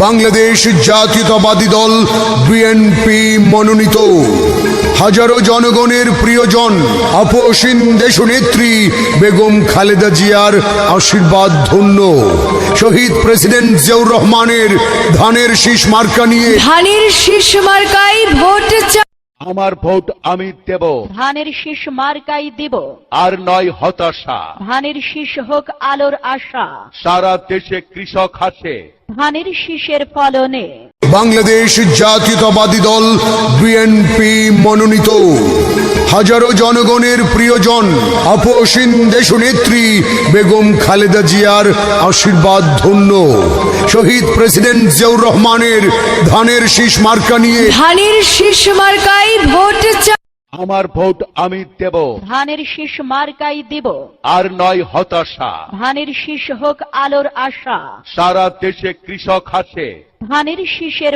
বাংলাদেশ জাতীয়তাবাদী দল বিএনপি মনোনীত হাজারো জনগণের প্রিয়জন আপসীন দেশনেত্রী বেগম খালেদা জিয়ার আশীর্বাদ ধন্য শহীদ প্রেসিডেন্ট জিয়াউর রহমানের ধানের শীষ মার্কা নিয়ে ধানের শীষ মার্কায় ভোট আমার ভোট আমি দেব, ধানের শীষ মার্কাই দিব, আর নয় হতাশা। ধানের শীষ হোক আলোর আশা, সারা দেশে কৃষক হাসে ধানের শীষের ফলনে। বাংলাদেশ জাতীয়তাবাদী দল বিএনপি মনোনীত হাজারো জনগণের প্রিয়জন আপসীন দেশনেত্রী বেগম খালেদা জিয়ার আশীর্বাদ ধন্য শহীদ প্রেসিডেন্ট জিয়াউর রহমানের ধানের শীষ মার্কা নিয়ে ধানের শীষ মার্কায় ভোট আমার ভোট আমি দেব, ধানের শীষ মার্কাই দিব, আর নয় হতাশা। ধানের শীষ হোক আলোর আশা, সারা দেশে কৃষক হাসে ধানের শীষের